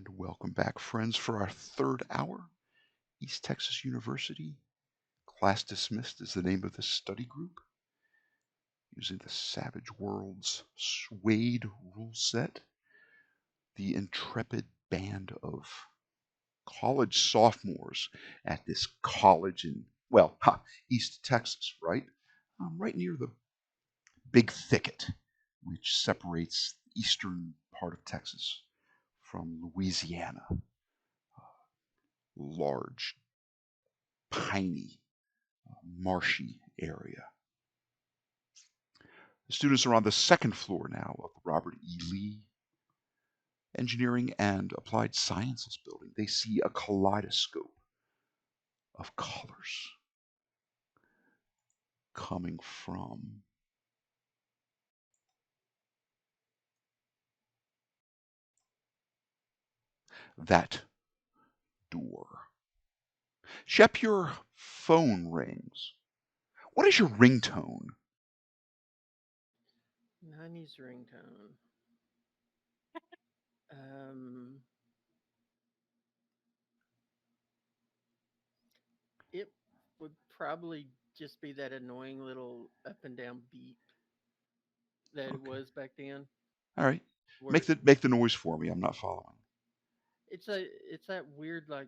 And welcome back, friends, for our third hour. East Texas University. Class Dismissed is the name of this study group, using the Savage Worlds Suede rule set. The intrepid band of college sophomores at this college in, East Texas, right? Right near the Big Thicket, which separates the eastern part of Texas from Louisiana. Large, piney, marshy area. The students are on the second floor now of the Robert E. Lee Engineering and Applied Sciences building. They see a kaleidoscope of colors coming from that door. Shep, your phone rings. What is your ringtone? 90s ringtone. Um, it would probably just be that annoying little up and down beep that it Okay. was back then. All right. Where Make the noise for me. I'm not following. it's that weird like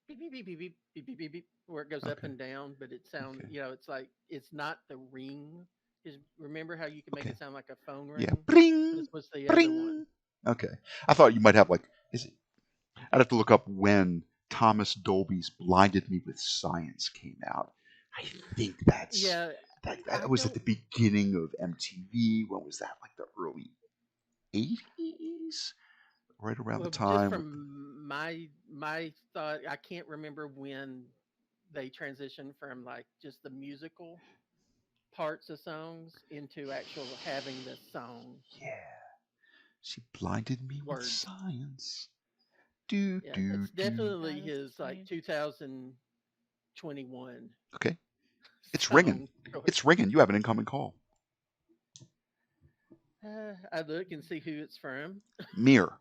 beep beep beep beep beep beep beep beep, beep where it goes up Okay. and down, but it sounds Okay. it's like it's not the ring. Because remember how you can make Okay. it sound like a phone Yeah. ring? This Bring. was the other one. Bring. Okay. I thought you might have like is it I'd have to look up when Thomas Dolby's Blinded Me with Science came out. I think Yeah, that I was at don't. the beginning of MTV. When was that? Like the early 80s? Right around the Well, just time with the from my thought, I can't remember when they transitioned from like just the musical parts of songs into actual having the song yeah. She blinded me with words. science. Do Yeah, do that's do. definitely Yeah, that's his like funny. 2021 Okay. It's ringing. song choice. It's ringing. You have an incoming call. I look and see who it's from. Mir.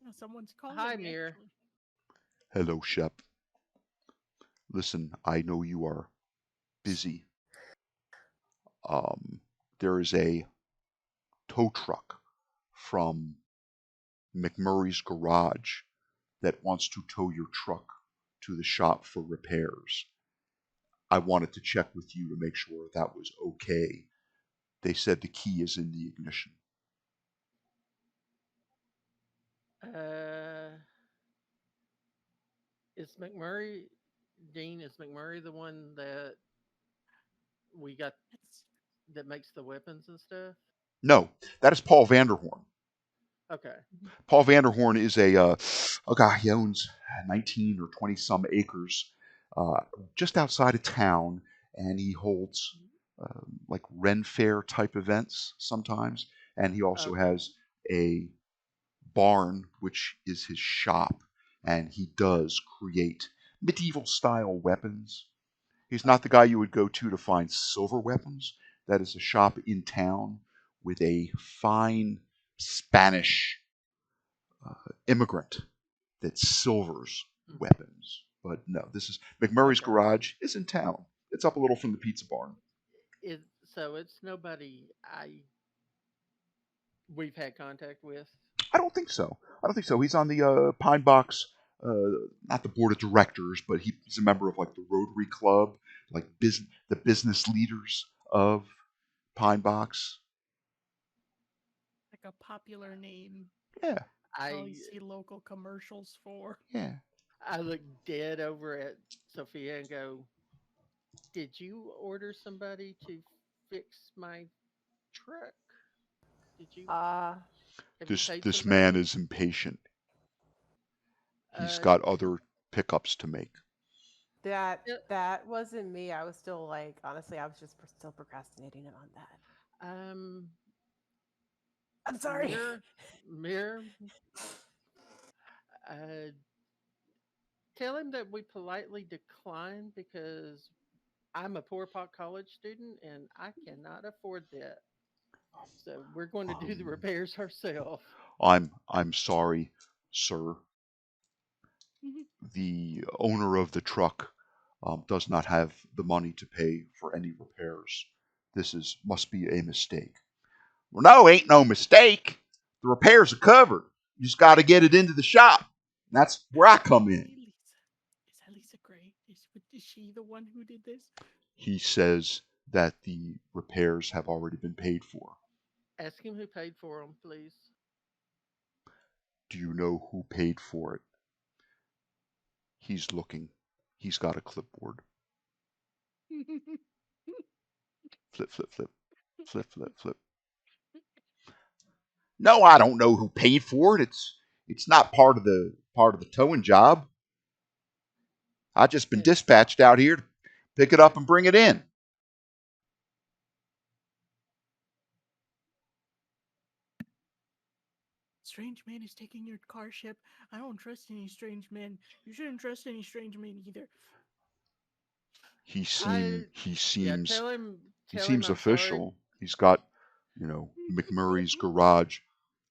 Yeah, someone's calling Hi, me Mir. actually. Hello, Shep. Listen, I know you are busy. Um, there is a tow truck from McMurray's garage that wants to tow your truck to the shop for repairs. I wanted to check with you to make sure that was okay. They said the key is in the ignition. Uh, is McMurray Dean? Is McMurray the one that we got It's that makes the weapons and stuff? No, that is Paul Vanderhorn. Okay. Mhm. Paul Vanderhorn is a guy. He owns 19 or 20 some acres uh, just outside of town, and he holds like Ren Fair type events sometimes. And he also Okay. has a barn, which is his shop, and he does create medieval style weapons. He's not the Okay. guy you would go to find silver weapons. That is a shop in town with a fine Spanish immigrant that silvers Mhm. weapons. But no, this is McMurray's Okay. garage is in town. It's up a little from the pizza barn. It so it's nobody we've had contact with. I don't think so. I don't think so. He's on the Pine Box, not the board of directors, but he's a member of like the Rotary Club, like the business leaders of Pine Box. like a popular name. Yeah, Probably I see local commercials for. yeah. I look dead over at Sophia and go, "Did you order somebody to fix my truck? Did you Uh, have you paid This man somebody?" is impatient. He's Uh, got other pickups to make. that yeah, that wasn't me. I was still like, honestly, I was just still procrastinating on that. um, I'm sorry. mirror, mirror. Uh, tell him that we politely decline because I'm a poor pot college student and I cannot afford that. So we're going to do the Um, repairs ourselves. I'm sorry, sir. The owner of the truck does not have the money to pay for any repairs. Must be a mistake. Well, no, ain't no mistake. The repairs are covered. You just got to get it into the shop. And that's where I come in. Hey, Lisa. Is that Lisa Gray? Is she the one who did this? He says that the repairs have already been paid for. Ask him who paid for them, please. Do you know who paid for it? He's looking. He's got a clipboard. Flip, flip, flip. Flip, flip, flip. No, I don't know who paid for it. It's not part of the towing job. I've just been Eh, dispatched out here to pick it up and bring it in. Strange man is taking your car, Shep. I don't trust any strange men. You shouldn't trust any strange men either. He I seems tell him I'm sorry. official. He's got, McMurray's garage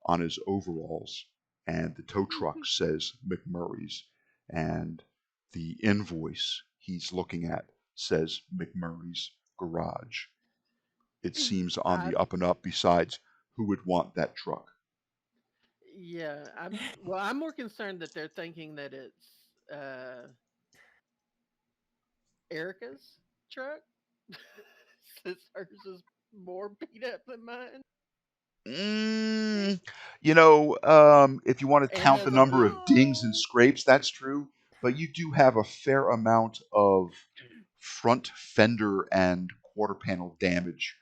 on his overalls, and the tow truck says McMurray's, and the invoice he's looking at says McMurray's garage. It seems on I the up and up. Besides, who would want that truck? Yeah, I'm more concerned that they're thinking that it's Erica's truck. Since hers is more beat up than mine Mm, if you want to and count the has a number boot. of dings and scrapes, that's true. But you do have a fair amount of front fender and quarter panel damage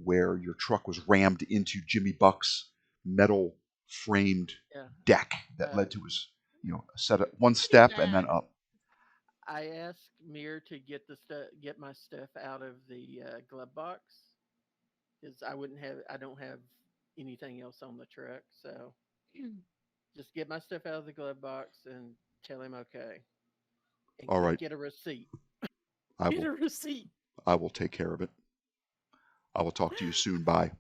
where your truck was rammed into Jimmy Buck's metal framed Yeah. deck that Uh, led to his, a set of one Pretty step and then bad. up. I asked Mir to get my stuff out of the glove box because I don't have anything else on the truck. So just get my stuff out of the glove box and tell him okay, and All right, get a receipt. I Get will a receipt. I will take care of it. I will talk to you soon. Bye.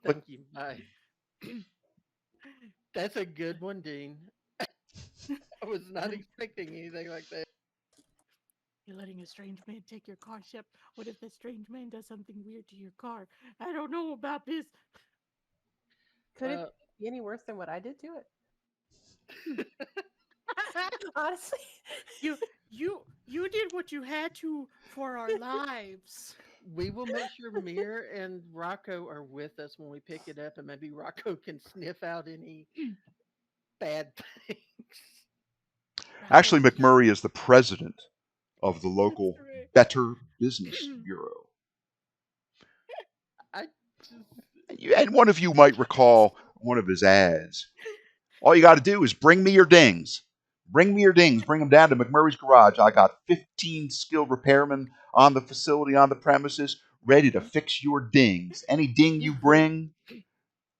Click. Thank you. Bye. That's a good one, Dean. I was not expecting anything like that. You're letting a strange man take your car, Shep. What if the strange man does something weird to your car? I don't know about this. Could it Well, be any worse than what I did to it? Honestly. you you did what you had to for our lives. we will make sure Mir and Rocco are with us when we pick it up, and maybe Rocco can sniff out any bad things. Actually, Rocco, you McMurray is the president of the that's local right. Better Business Bureau. I just And one of you might recall one of his ads. All you got to do is bring me your dings. Bring me your dings. Bring them down to McMurray's garage. I got 15 skilled repairmen on the facility, on the premises, ready to fix your dings. Any ding you bring,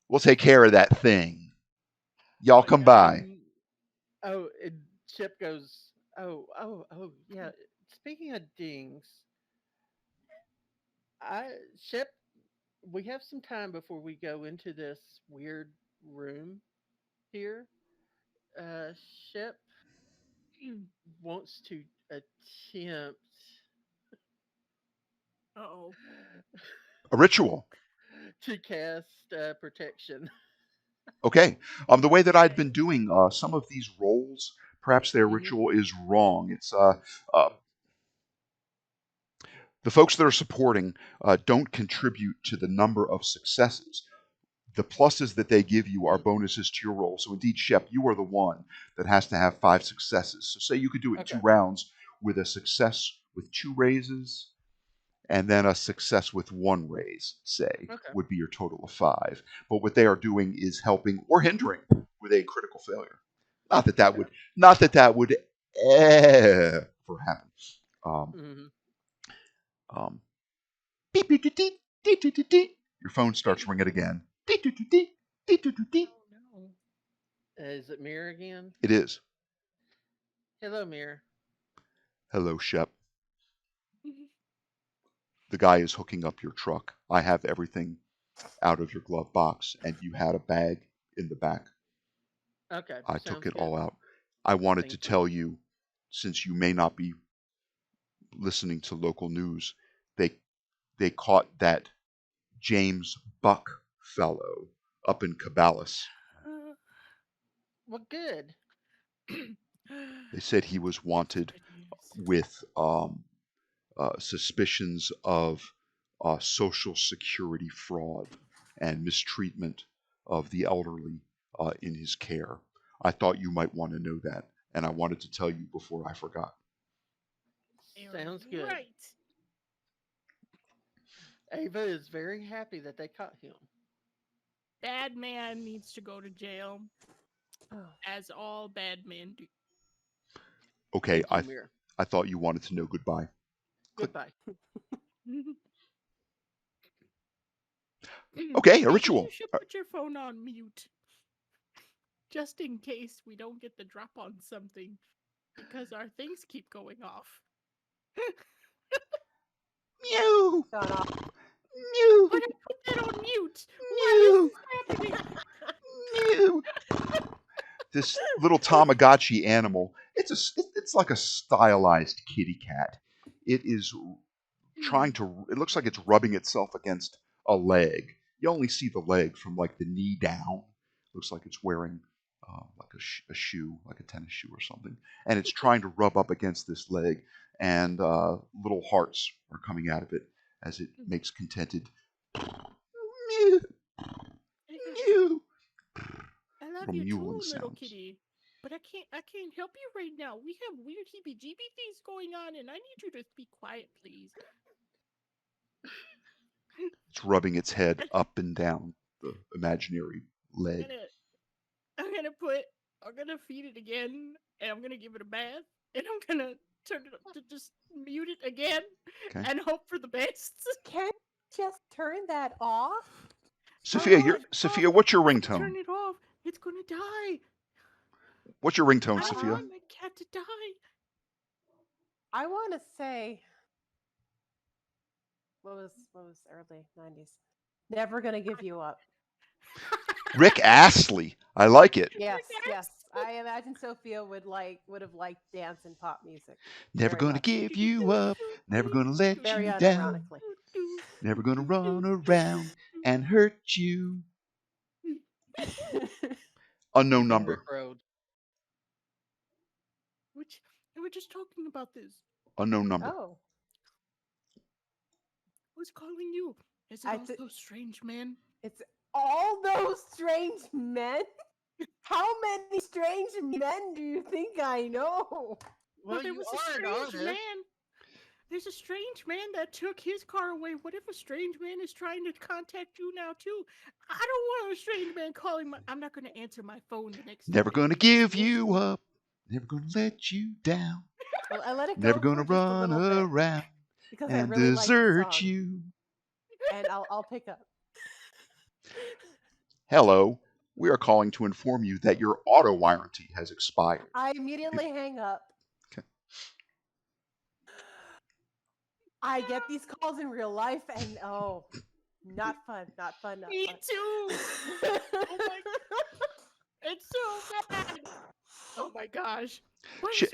we'll take care of that thing. Y'all come by. and and Chip goes, oh, yeah. Speaking of dings, I Chip, we have some time before we go into this weird room here. Uh, Shep wants to attempt Oh. A ritual. to cast protection. Okay. The way that I'd been doing some of these rolls, perhaps their Hmm. ritual is wrong. It's the folks that are supporting don't contribute to the number of successes. The pluses that they give you are bonuses to your roll. So indeed, Shep, you are the one that has to have 5 successes. So say you could do it in 2 Okay. rounds with a success with 2 raises, and then a success with 1 raise, say, Okay. would be your total of 5. But what they are doing is helping or hindering with a critical failure. Okay. Not that that would ever happen. Um, Hmm. um, beep, beep, beep, beep, beep, beep, beep, beep. Your phone starts ringing again. Beep, beep, beep, beep, beep, beep, beep, beep. Oh no. Is it Mir again? It is. Hello, Mir. Hello, Shep. The guy is hooking up your truck. I have everything out of your glove box, and you had a bag in the back Okay, I took sounds it good. all out. I wanted to Thank you. tell you, since you may not be listening to local news, they they caught that James Buck fellow up in Caballos. Well, good. They said he was That's wanted good news. with suspicions of social security fraud and mistreatment of the elderly in his care. I thought you might want to know that, and I wanted to tell you before I forgot. You're Sounds good. right. Ava is very happy that they caught him. Bad man needs to go to jail, Oh. as all bad men do. Okay, Thank you, Mir. I thought you wanted to know goodbye. Click. Goodbye. Okay, a Ava, ritual. you should put your phone on mute, just in case we don't get the drop on something, because our things keep going off. Mew, Gone off. mew, But I put that on mute. Why is this happening? mew. This little Tamagotchi animal. It's like a stylized kitty cat. It is trying to. It looks like it's rubbing itself against a leg. You only see the leg from like the knee down. Looks like it's wearing like a shoe, like a tennis shoe or something, and it's trying to rub up against this leg. And little hearts are coming out of it as it makes contented mew, mew, I love little you too, mewling little sounds. kitty. But I can't help you right now. We have weird heebie-jeebie things going on, and I need you to be quiet, please. It's rubbing its head up and down the imaginary leg. I'm gonna feed it again, and I'm gonna give it a bath, and I'm gonna turn it up to just mute it again, Okay. and hope for the best. Can't you just turn that off? Sophia, Oh, Sophia, what's your if I ringtone? turn it off, it's gonna die. What's your ringtone, I don't Sophia? want my cat to die. I want to say, what was early 90s? Never gonna give you up. Rick Astley. I like it. Yes, yes. I imagine Sophia would have liked dance and pop music. Never Very gonna much. give you up. Never gonna let Very you down. unironically. Never gonna run around and hurt you. Unknown The number. Rick Road. Which we're just talking about this. Unknown number. Oh, Who's calling you? Is it I all thi- those strange men? it's all those strange men. How many strange men do you think I know? Well, there you was are a an strange artist. man. There's a strange man that took his car away. What if a strange man is trying to contact you now too? I don't want a strange man calling my. I'm not going to answer my phone the next time. Never gonna anybody give calls you me. up. Never gonna let you down. Well, I let it Never go gonna for just a run little bit around because I and really like the desert song, you. and I'll pick up. Hello. We are calling to inform you that your auto warranty has expired. I immediately hang up. Okay. I get these calls in real life, and not fun, not fun, not Me fun. too. Oh my! It's so bad. Oh my gosh.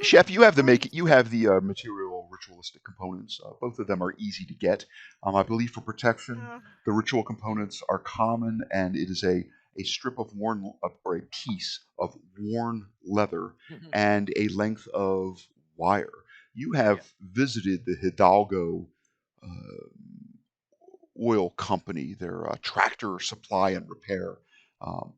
Chef, you have the material ritualistic components. Both of them are easy to get. I believe for protection, the ritual components are common, and it is a strip of worn or a piece of worn leather and a length of wire. You have visited the Hidalgo oil company, their tractor supply and repair um,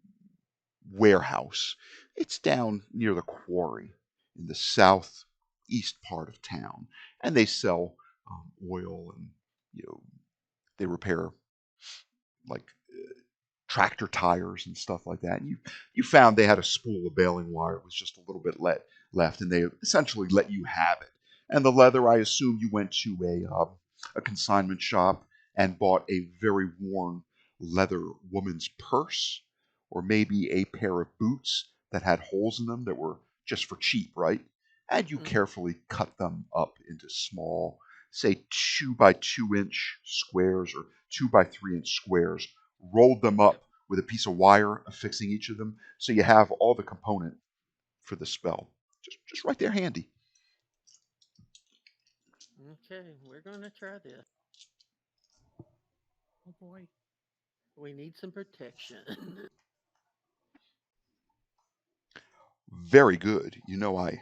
warehouse. It's down near the quarry in the southeast part of town, and they sell oil, and they repair like tractor tires and stuff like that. And you found they had a spool of baling wire with just a little bit left, and they essentially let you have it. And the leather, I assume you went to a consignment shop and bought a very worn leather woman's purse, or maybe a pair of boots that had holes in them that were just for cheap, right? And you carefully cut them up into small, say 2 by 2 inch squares or 2 by 3 inch squares, rolled them up with a piece of wire affixing each of them. So you have all the component for the spell. Just right there handy. Okay, we're gonna try this. Oh boy. We need some protection. Very good. You know, I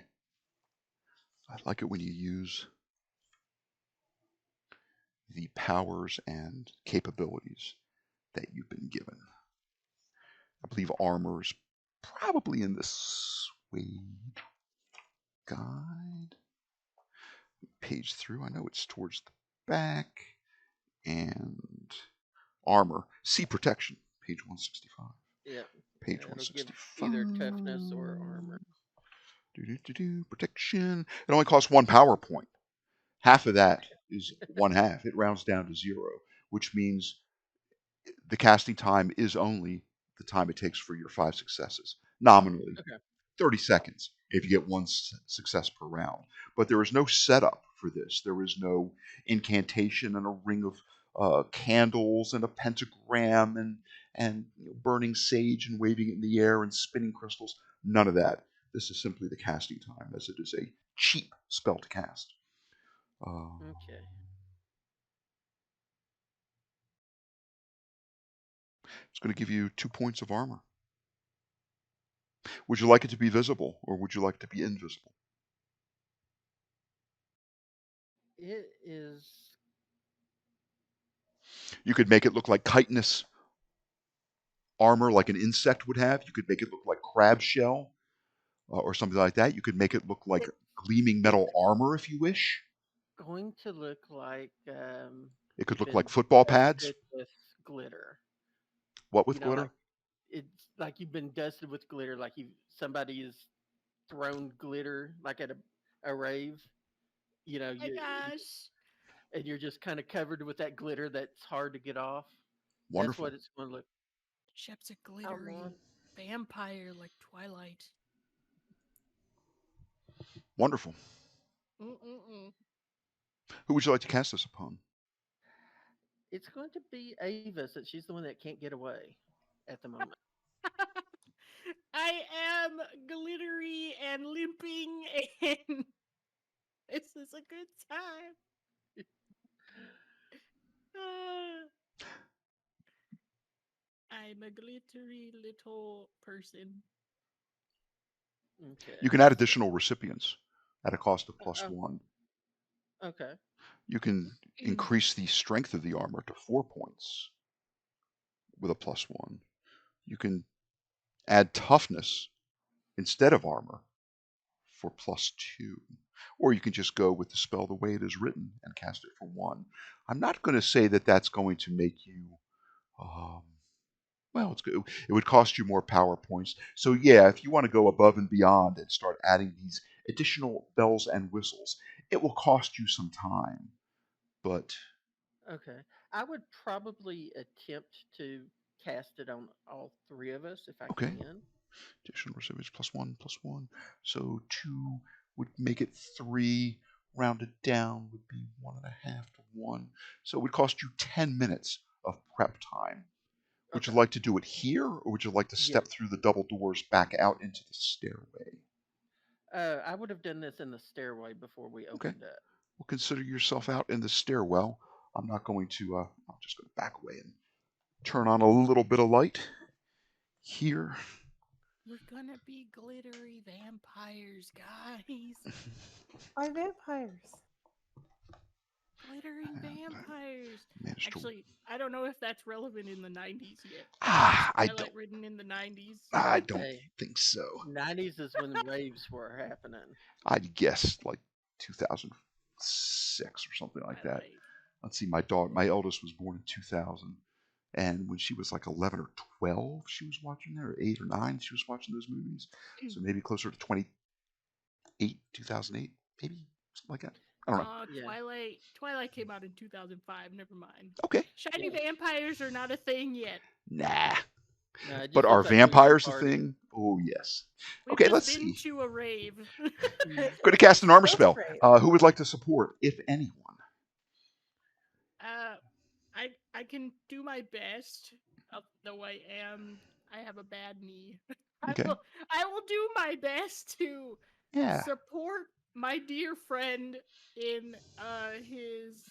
like it when you use the powers and capabilities that you've been given. I believe armor is probably in the Suede guide. Page through. I know it's towards the back. And armor. See protection. Page 165. Yep. Page It'll give 165. either toughness or armor. Protection. It only costs 1 power point. Half of that is 1/2. It rounds down to 0, which means the casting time is only the time it takes for your 5 successes. Nominally, Okay. 30 seconds if you get 1 success per round. But there is no setup for this. There is no incantation and a ring of candles and a pentagram and burning sage and waving it in the air and spinning crystals. None of that. This is simply the casting time, as it is a cheap spell to cast. Okay. It's going to give you 2 points of armor. Would you like it to be visible, or would you like it to be invisible? It is. You could make it look like chitinous armor, like an insect would have. You could make it look like crab shell, or something like that. You could make it look like gleaming metal armor if you wish. Going to look like It could you've look like been football pads. dusted with glitter. What with You know, glitter? like it's like you've been dusted with glitter, like somebody has thrown glitter, like at a rave. You know, My gosh. and you're just kind of covered with that glitter that's hard to get off. That's Wonderful. what it's going to look. Shep's a glittery Lord. vampire like Twilight. Wonderful. Mm-mm-mm. Who would you like to cast this upon? It's going to be Ava, since she's the one that can't get away at the moment. I am glittery and limping, and this is a good time. I'm a glittery little person. Okay. You can add additional recipients at a cost of +1. Okay. You can increase the strength of the armor to 4 points with a +1. You can add toughness instead of armor for +2. Or you can just go with the spell the way it is written and cast it for 1. I'm not going to say that that's going to make you, well, it's good. It would cost you more power points. So yeah, if you want to go above and beyond and start adding these additional bells and whistles, it will cost you some time. But Okay. I would probably attempt to cast it on all 3 of us if I okay. can. Additional recipients +1. So 2 would make it 3. Rounded down would be 1.5 to 1. So it would cost you 10 minutes of prep time. Would you like to do it here, or would you like to step through the double doors back out into the stairway? I would have done this in the stairway before we opened up. Well, consider yourself out in the stairwell. I'm not going to, I'm just going to back away and turn on a little bit of light here. We're gonna be glittery vampires, guys. Why vampires? Glittering vampires. Managed Actually, I don't know if that's relevant in the 90s yet. I Twilight don't. written in the 90s. I don't Hey. think so. 90s is when the raves were happening. I'd guess like 2006 or something like that. Twilight. Let's see, my eldest was born in 2000. And when she was like 11 or 12, she was watching there, or 8 or 9, she was watching those movies. So maybe closer to 2008, maybe, something like that. I don't know. Yeah. Twilight came out in 2005. Never mind. Okay. Shiny vampires are not a thing yet. Nah. No, it just But are looks like vampires a party. thing? Oh, yes. We've Okay, just let's been see. to a rave. Going to cast an armor That's spell. great. Who would like to support, if anyone? I can do my best. No, I am. I have a bad knee. Okay. I will do my best to Yeah. support my dear friend in his,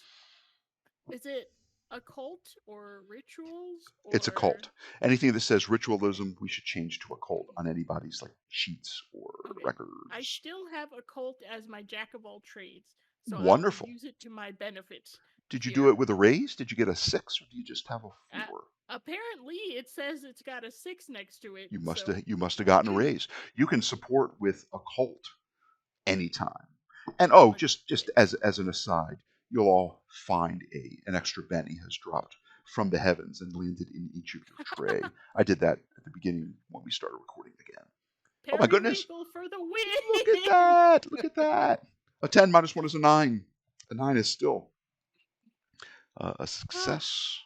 is it occult or rituals It's a or cult. Anything that says ritualism, we should change to a cult on anybody's like sheets or okay. I records. still have occult as my jack of all trades, so I will Wonderful. use it to my benefit Did you do here. it with a raise? Did you get a 6 or do you just have a 4? Apparently, it says it's got a 6 next to it, You must so have gotten a raise. You can support with a cult anytime. And oh, let's just do just it. as an aside, you'll all find an extra Benny has dropped from the heavens and landed in each of your tray. I did that at the beginning when we started recording again. Oh my goodness. Periwinkle for the Look at win! that. Look at that. A 10 minus 1 is a 9. A 9 is still a success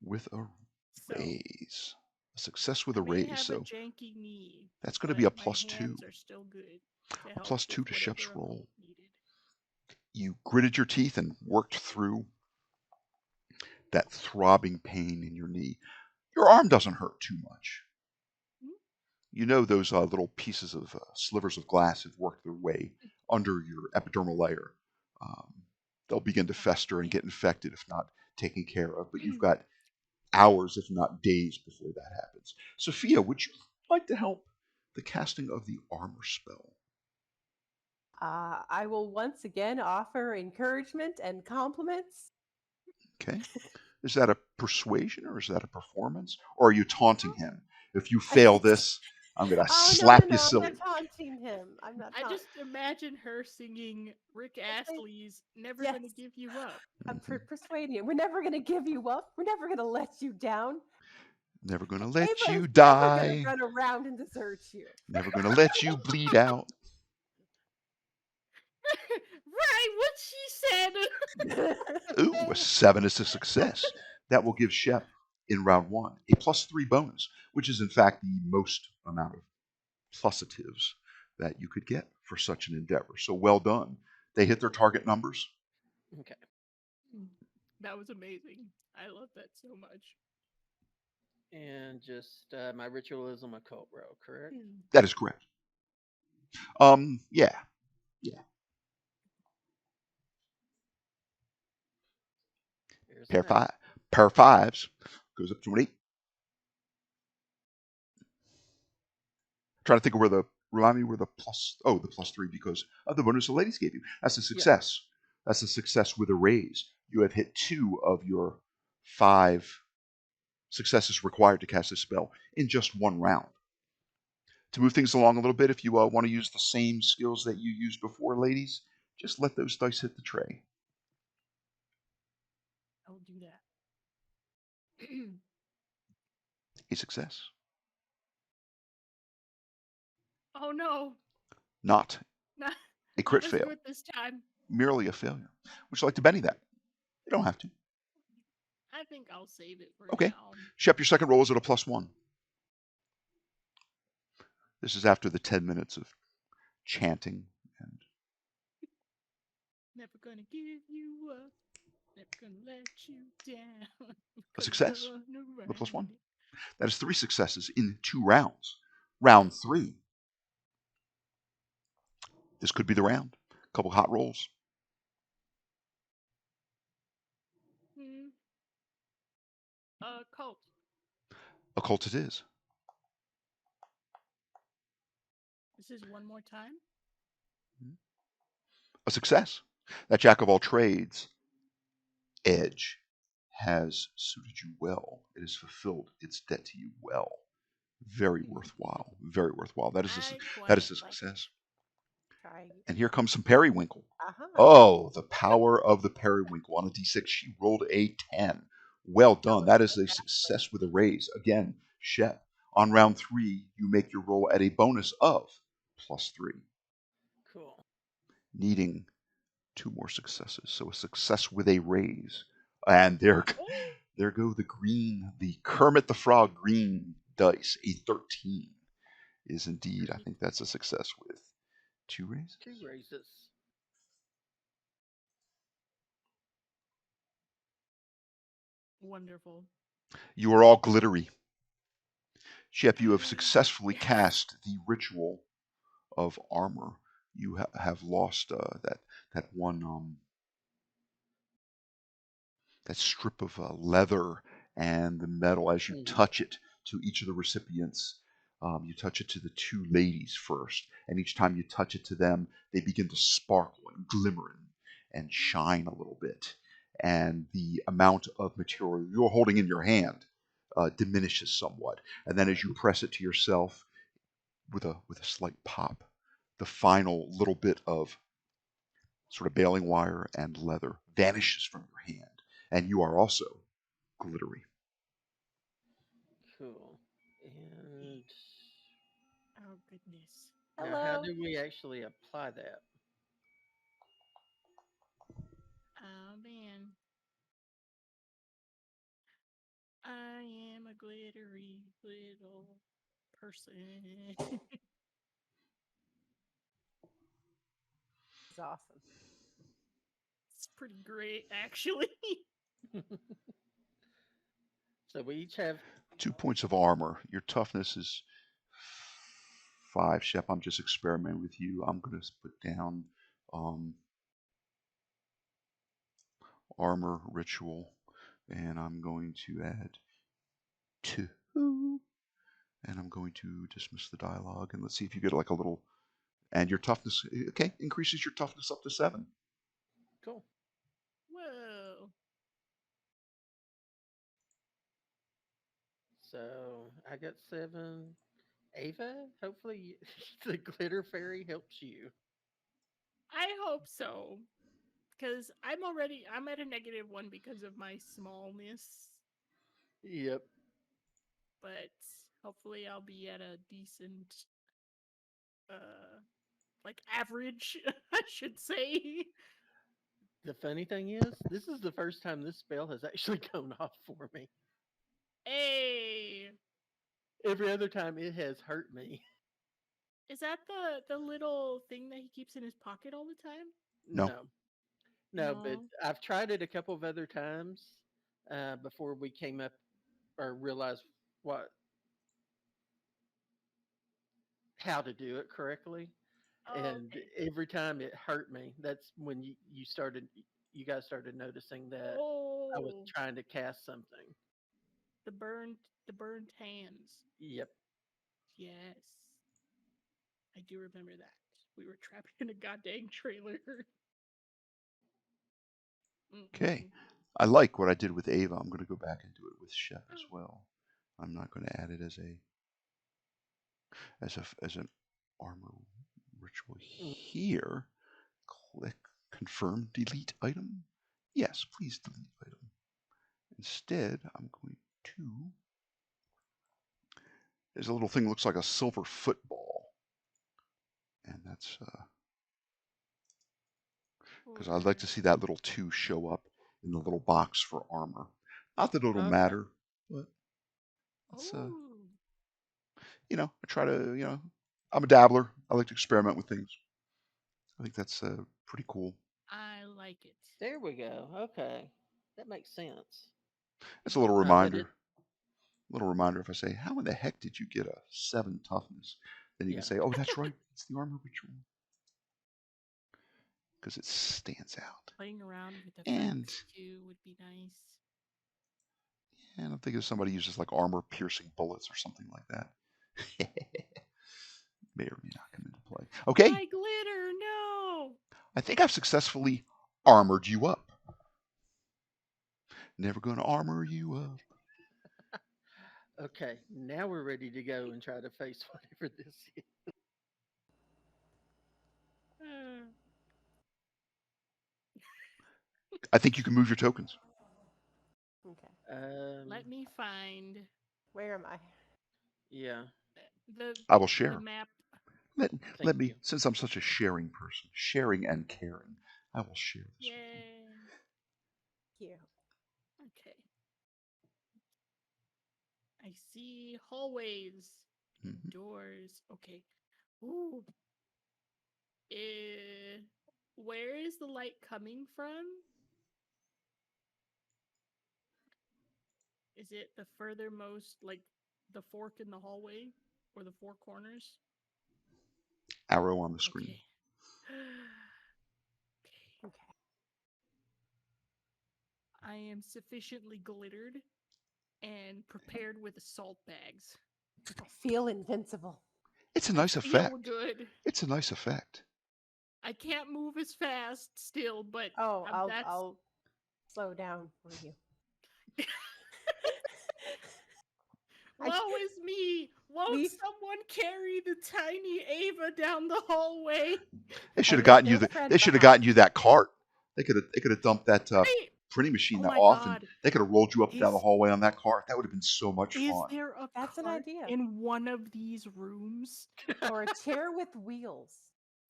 with a So, raise. A success with I a may raise. have a So janky knee, that's going to be but a my +2. hands are still good to A help +2 with to Shep's whatever roll. occult needed. You gritted your teeth and worked through that throbbing pain in your knee. Your arm doesn't hurt too much. Hmm? You know those little pieces of slivers of glass have worked their way under your epidermal layer. Um, they'll begin to fester and get infected if not taken care of. But you've got hours, if not days, before that happens. Sophia, would you like to help the casting of the armor spell? I will once again offer encouragement and compliments. Okay. Is that a persuasion or is that a performance? Or are you taunting him? If you I fail just- this, I'm going to Oh slap you no! I'm silly. not taunting him. I'm not. I just imagine her singing Rick Astley's "Never Gonna Yes. Give You Up." I'm persuading you. We're never gonna give you up. We're never gonna let you down. Never going to let Ava's you never gonna die. run around and desert you. Never going to let you bleed out. Right, what she said. Ooh, a 7 is a success. That will give Shep in round 1 a +3 bonus, which is in fact the most amount of plusatives that you could get for such an endeavor. So well done. They hit their target numbers. Okay. That was amazing. I love that so much. And just my ritualism occult row, correct? That is correct. Yeah. Here's Pair an 8. pair of fives goes up to an 8. Trying to think of remind me where the +3 because of the bonus the ladies gave you. That's a success. That's a success with a raise. You have hit 2 of your 5 successes required to cast this spell in just 1 round. To move things along a little bit, if you want to use the same skills that you used before, ladies, just let those dice hit the tray. I'll do that. A success. Oh no. Not Not, a crit not as fail. good this time. Merely a failure. Would you like to Benny that? You don't have to. I think I'll save it for Okay. now. Shep, your second roll is at a +1. This is after the 10 minutes of chanting and Never gonna give you up. Never gonna let you down. a success Gonna with a +1. run it. That is 3 successes in 2 rounds. Round 3. This could be the round. A couple hot rolls. Cult. Occult it is. This is one more time. A success. That jack of all trades edge has suited you well. It has fulfilled its debt to you well. Very worthwhile. Very worthwhile. That is a success. And here comes some periwinkle. Oh, the power of the periwinkle. On a d6, she rolled a 10. Well done. That is a success with a raise. Again, Shep. On round 3, you make your roll at a bonus of +3. Cool. Needing 2 more successes. So a success with a raise. And there go the Kermit the Frog green dice. A 13 is indeed, I think that's a success with 2 raises. 2 raises. Wonderful. You are all glittery. Shep, you have successfully Yes. cast the ritual of armor. You have lost that one that strip of leather and the metal as you Mhm. touch it to each of the recipients. You touch it to the two ladies first, and each time you touch it to them, they begin to sparkle and glimmer and shine a little bit. And the amount of material you're holding in your hand diminishes somewhat. And then as you press it to yourself with a slight pop, the final little bit of sort of baling wire and leather vanishes from your hand, and you are also glittery. Cool. And Oh goodness. now, how Hello. do we actually apply that? Oh man. I am a glittery little person. It's awesome. It's pretty great, actually. So we each have 2 points of armor. Your toughness is 5. Shep, I'm just experimenting with you. I'm going to put down um, armor ritual, and I'm going to add 2. And I'm going to dismiss the dialogue, and let's see if you get like a little. And your toughness, okay, increases your toughness up to 7. cool. Whoa. So I got 7. Ava, hopefully the glitter fairy helps you. I hope so. Because I'm at a -1 because of my smallness. Yep. But hopefully I'll be at a decent like average, I should say. The funny thing is, this is the first time this spell has actually gone off for me. Hey. Every other time it has hurt me. Is that the little thing that he keeps in his pocket all the time? No, No, no, but No. I've tried it a couple of other times before we came up or realized what how to do it correctly. Oh, And okay. every time it hurt me. That's when you guys started noticing that I was Oh, trying to cast something. the burned hands. Yep. Yes. I do remember that. We were trapped in a goddamn trailer. okay. Mm-mm. I like what I did with Ava. I'm going to go back and do it with Shep as Oh, well. I'm not going to add it as an armor ritual Mm. here. Click confirm delete item. Yes, please delete item. Instead, I'm going to. There's a little thing that looks like a silver football, and that's because I'd like for to see that little 2 show up in the little box for armor. Not that it'll Okay. matter, but it's oh, I try to I'm a dabbler. I like to experiment with things. I think that's pretty cool. I like it. There we go. Okay. That makes sense. It's a little But it reminder. Little reminder if I say, how in the heck did you get a 7 toughness? Then you can yeah. say, oh, that's right. It's the armor ritual. Because it stands out. Playing around with And effects too would be nice. I'm thinking if somebody uses like armor piercing bullets or something like that. May or may not come into play. Okay, My glitter, no. I think I've successfully armored you up. Never gonna armor you up. Okay. Now we're ready to go and try to face whatever this is. Uh, I think you can move your tokens. Okay. Let me find Where am I? Yeah. the I will the share. map. Let, Thank let you. me, since I'm such a sharing person, sharing and caring, I will share this with you. Yay. Here. Okay. I see hallways and Mhm. doors. Okay. Ooh. Where is the light coming from? Is it the furthermost, like the fork in the hallway or the four corners? Arrow on the screen. Okay. Okay. I am sufficiently glittered and prepared with assault bags. I feel invincible. It's a I nice feel effect. good. It's a nice effect. I can't move as fast still, but Oh, that's I'll slow down for you. woe is me! Won't leave- someone carry the tiny Ava down the hallway? They should have leave gotten their you. friend They should have behind. gotten you that cart. They could have dumped that Right? printing machine Oh that my off, and god. they could have rolled you up and down the Is hallway on that cart. That would have been so much is fun. there a That's an cart idea. in one of these rooms? Or a chair with wheels.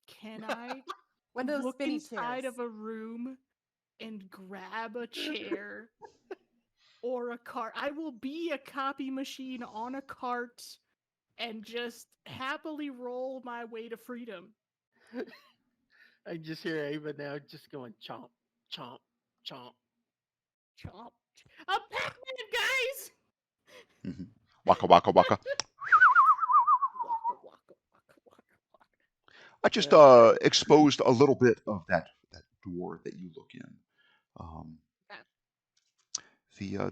Can I One of those look spinny inside chairs. of a room and grab a chair or a cart? I will be a copy machine on a cart and just happily roll my way to freedom. I just hear Ava now just going chomp, chomp, chomp. Chomp. A Pac-Man, guys! Mhm. Waka waka waka. Waka, waka, waka, waka, waka. I just Yeah. exposed a little bit of that door that you look in. Okay.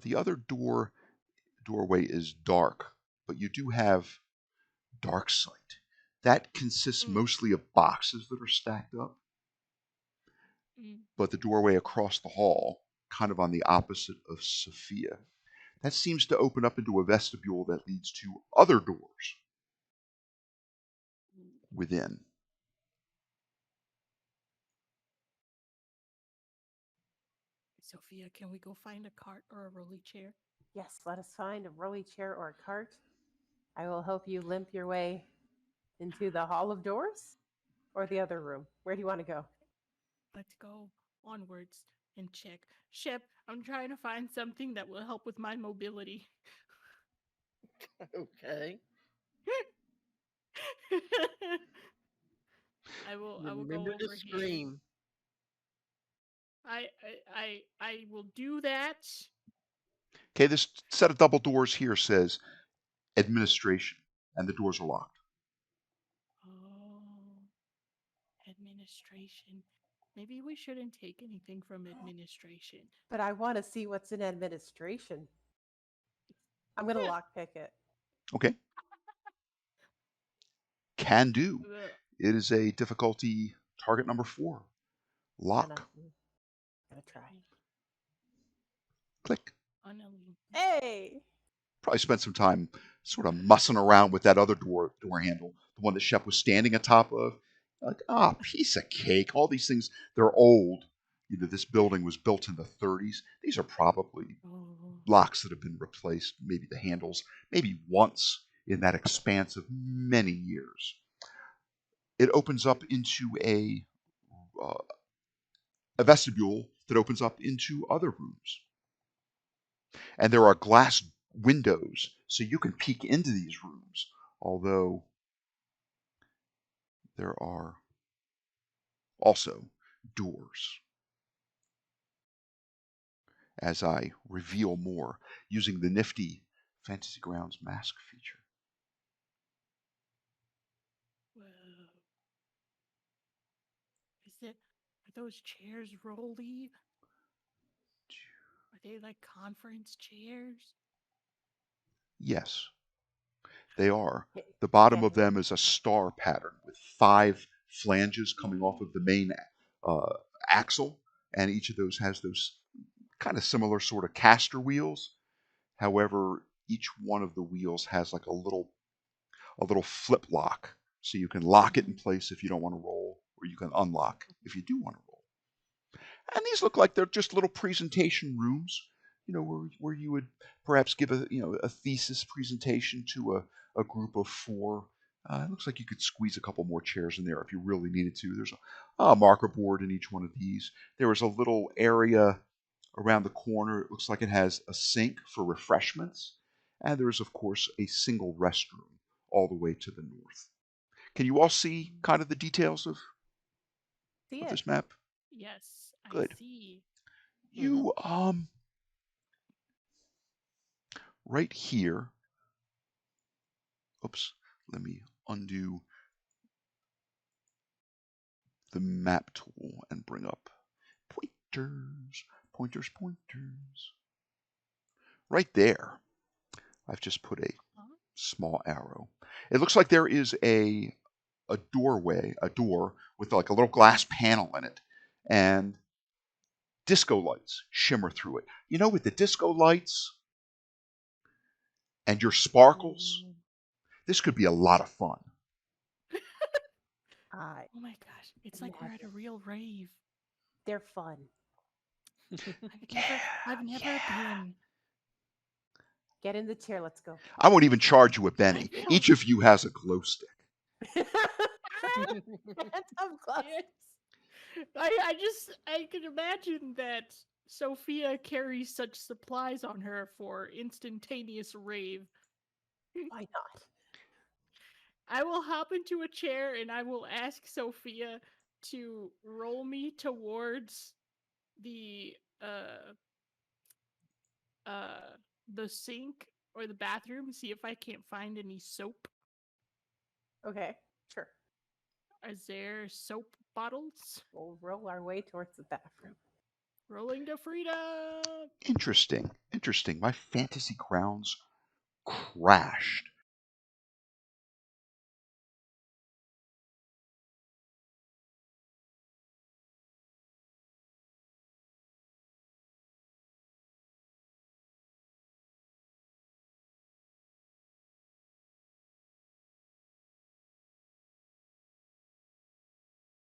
The other doorway is dark, but you do have dark sight. That consists Mm. mostly of boxes that are stacked up, Mm. but the doorway across the hall, kind of on the opposite of Sophia, that seems to open up into a vestibule that leads to other doors within. Sophia, can we go find a cart or a rolly chair? Yes, let us find a rolly chair or a cart. I will help you limp your way into the Hall of Doors or the other room. Where do you want to go? Let's go onwards and check. Shep, I'm trying to find something that will help with my mobility. Okay. I will go Remember to over here. scream. I will do that. Okay, this set of double doors here says administration, and the doors are locked. Oh, administration. Maybe we shouldn't take anything from administration. But I want to see what's in administration. I'm going to lockpick it. Okay. Can do. Ugh. It is a difficulty target number 4. Lock. I'm going to try. Click. Unali- Hey! Probably spent some time sort of mussing around with that other door handle, the one that Shep was standing atop of. Like, piece of cake. All these things, they're old. This building was built in the 30s. These are probably Oh. locks that have been replaced, maybe the handles, maybe once in that expanse of many years. It opens up into a vestibule that opens up into other rooms. And there are glass windows, so you can peek into these rooms, although there are also doors. As I reveal more using the nifty Fantasy Grounds mask feature. Whoa. Are those chairs rolly? Are they like conference chairs? Yes, they are. The bottom of them is a star pattern with 5 flanges coming off of the main axle, and each of those has those kind of similar sort of caster wheels. However, each one of the wheels has like a little flip lock, so you can lock it in place if you don't want to roll, or you can unlock if you do want to roll. And these look like they're just little presentation rooms, where you would perhaps give a thesis presentation to a group of 4. It looks like you could squeeze a couple more chairs in there if you really needed to. There's a marker board in each one of these. There is a little area around the corner. It looks like it has a sink for refreshments. And there's, of course, a single restroom all the way to the north. Can you all see kind of the details of See this it. map? Yes, Good. I see. You right here. Oops, let me undo the map tool and bring up pointers, pointers, pointers. Right there, I've just put a small arrow. It looks like there is a doorway, a door with like a little glass panel in it, and disco lights shimmer through it. You know, with the disco lights and your sparkles, this could be a lot of fun. I Oh my gosh, it's like we're at a imagine. real rave. They're fun. I've never been. Get in the chair. Let's go. I won't even charge you a penny. feel- Each of you has a glow stick. Phantom glow. Yes. I can imagine that Sophia carries such supplies on her for instantaneous rave. Why not? I will hop into a chair and I will ask Sophia to roll me towards the uh uh the sink or the bathroom, see if I can't find any soap. Okay, sure. Is there soap bottles? We'll roll our way towards the bathroom. Rolling to freedom. Interesting, interesting. My fantasy crowns crashed